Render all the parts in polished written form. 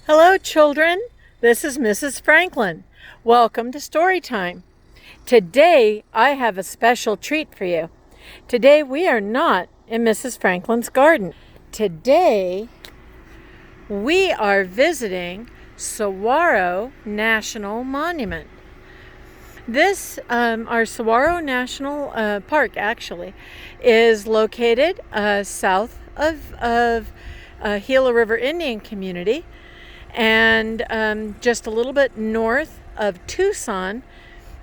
Hello, children. This is Mrs. Franklin. Welcome to Story Time. Today, I have a special treat for you. Today, we are not in Mrs. Franklin's garden. Today, we are visiting Saguaro National Monument. This, our Saguaro National Park, actually, is located south of Gila River Indian Community, and just a little bit north of Tucson,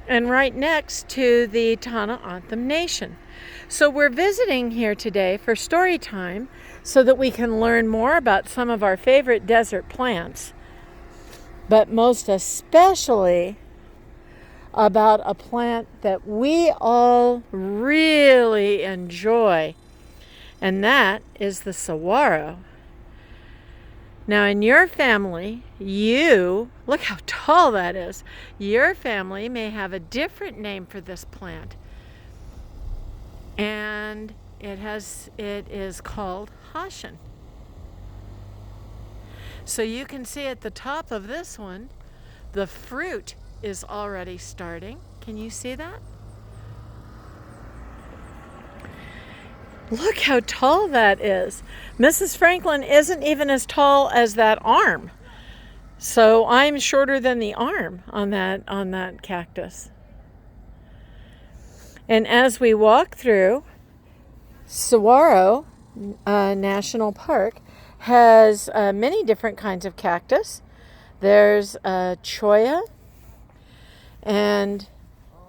and right next to the Tohono O'odham Nation. So we're visiting here today for story time so that we can learn more about some of our favorite desert plants, but most especially about a plant that we all really enjoy, and that is the saguaro. Now, in your family, look how tall that is. Your family may have a different name for this plant. And it is called Hashan. So you can see at the top of this one, the fruit is already starting. Can you see that? Look how tall that is. Mrs. Franklin isn't even as tall as that arm. So I'm shorter than the arm on that cactus. And as we walk through, Saguaro National Park has many different kinds of cactus. There's cholla, and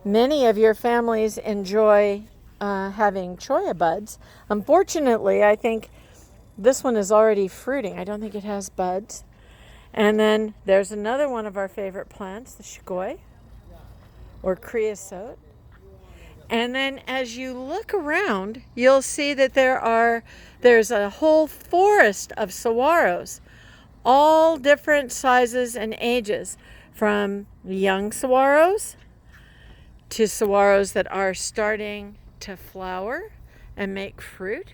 many of your families enjoy having cholla buds. Unfortunately, I think this one is already fruiting. I don't think it has buds. And then there's another one of our favorite plants, the shigoi, or creosote. And then as you look around, you'll see that there's a whole forest of saguaros, all different sizes and ages, from young saguaros to saguaros that are starting to flower and make fruit,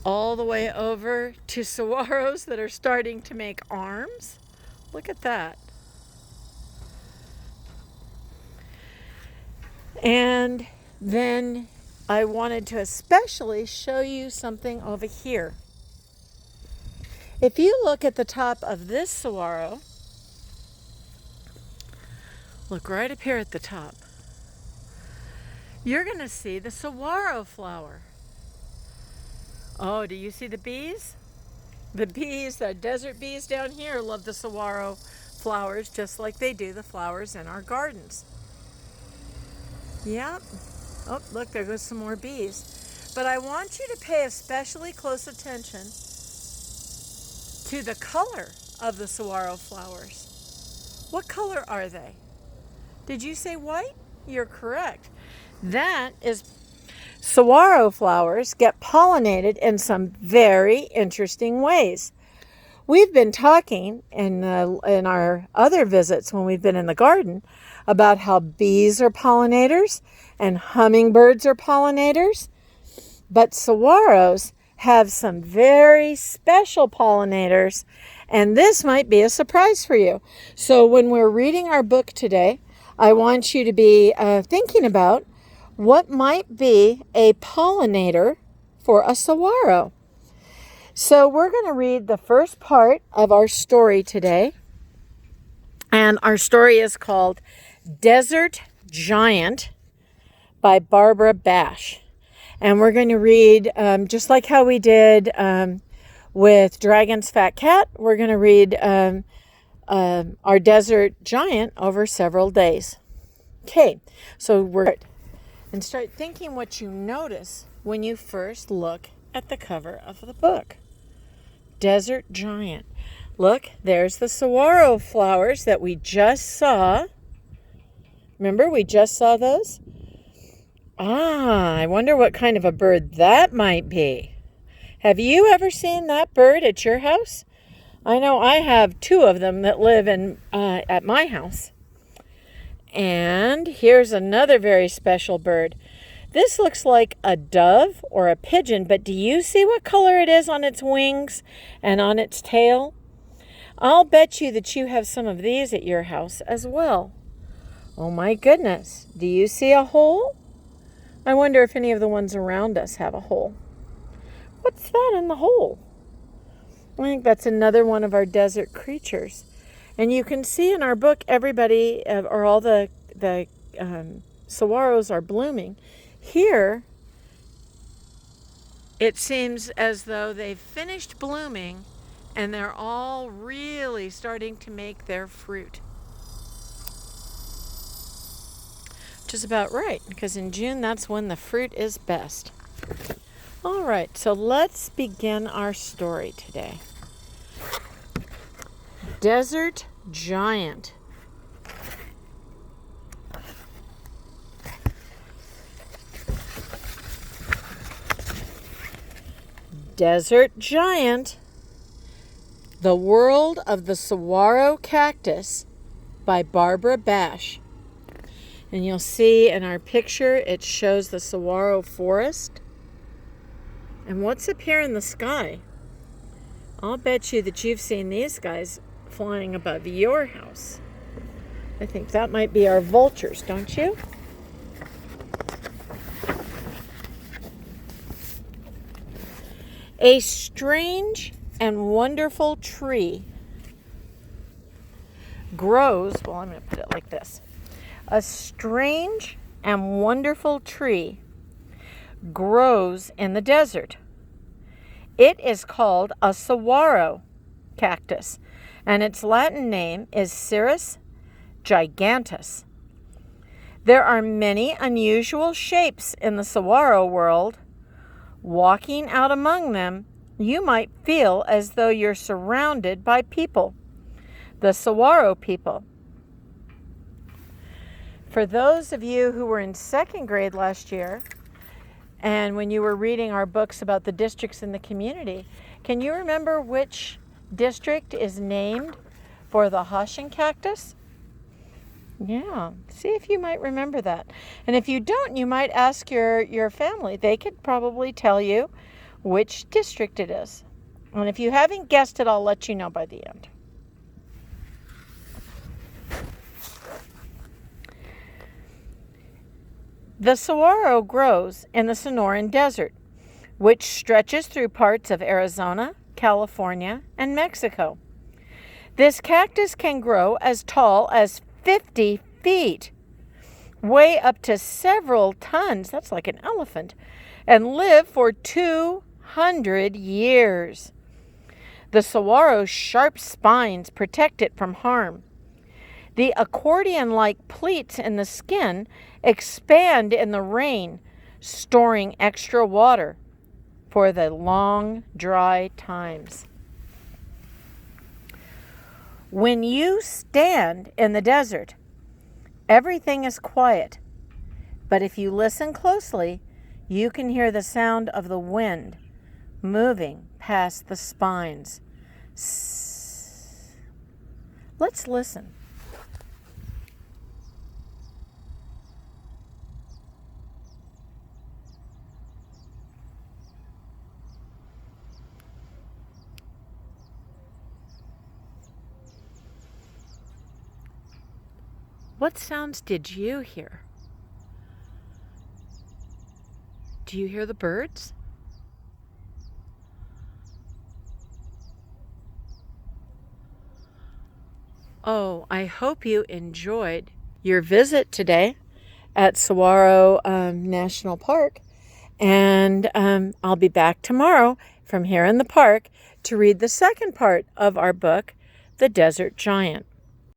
all the way over to saguaros that are starting to make arms. Look at that. And then I wanted to especially show you something over here. If you look at the top of this saguaro, look right up here at the top, you're going to see the saguaro flower. Oh, do you see the bees? The bees, the desert bees down here, love the saguaro flowers just like they do the flowers in our gardens. Yep. Oh, look, there goes some more bees. But I want you to pay especially close attention to the color of the saguaro flowers. What color are they? Did you say white? You're correct. That is, saguaro flowers get pollinated in some very interesting ways. We've been talking in our other visits when we've been in the garden about how bees are pollinators and hummingbirds are pollinators, but saguaros have some very special pollinators, and this might be a surprise for you. So when we're reading our book today, I want you to be thinking about what might be a pollinator for a saguaro. So we're going to read the first part of our story today. And our story is called Desert Giant by Barbara Bash. And we're going to read, just like how we did with Dragon's Fat Cat, we're going to read our Desert Giant over several days. Okay, so and start thinking what you notice when you first look at the cover of the book. Desert Giant. Look, there's the saguaro flowers that we just saw. Remember, we just saw those? I wonder what kind of a bird that might be. Have you ever seen that bird at your house? I know I have two of them that live at my house. And here's another very special bird. This looks like a dove or a pigeon, but do you see what color it is on its wings and on its tail? I'll bet you that you have some of these at your house as well. Oh my goodness, do you see a hole? I wonder if any of the ones around us have a hole. What's that in the hole? I think that's another one of our desert creatures. And you can see in our book, everybody, or all the saguaros are blooming. Here, it seems as though they've finished blooming and they're all really starting to make their fruit. Which is about right, because in June, that's when the fruit is best. All right, so let's begin our story today. Desert Giant. Desert Giant, The World of the Saguaro Cactus by Barbara Bash. And you'll see in our picture, it shows the saguaro forest. And what's up here in the sky? I'll bet you that you've seen these guys flying above your house. I think that might be our vultures, don't you? A strange and wonderful tree grows, well, I'm going to put it like this. A strange and wonderful tree grows in the desert. It is called a saguaro cactus, and its Latin name is Cereus giganteus. There are many unusual shapes in the saguaro world. Walking out among them, you might feel as though you're surrounded by people, the saguaro people. For those of you who were in second grade last year, and when you were reading our books about the districts in the community, can you remember which district is named for the Haitian cactus? Yeah, see if you might remember that. And if you don't, you might ask your family. They could probably tell you which district it is. And if you haven't guessed it, I'll let you know by the end. The saguaro grows in the Sonoran Desert, which stretches through parts of Arizona, California, and Mexico. This cactus can grow as tall as 50 feet, weigh up to several tons, that's like an elephant, and live for 200 years. The saguaro's sharp spines protect it from harm. The accordion-like pleats in the skin expand in the rain, storing extra water for the long, dry times. When you stand in the desert, everything is quiet. But if you listen closely, you can hear the sound of the wind moving past the spines. Let's listen. What sounds did you hear? Do you hear the birds? Oh, I hope you enjoyed your visit today at Saguaro National Park. And I'll be back tomorrow from here in the park to read the second part of our book, The Desert Giant.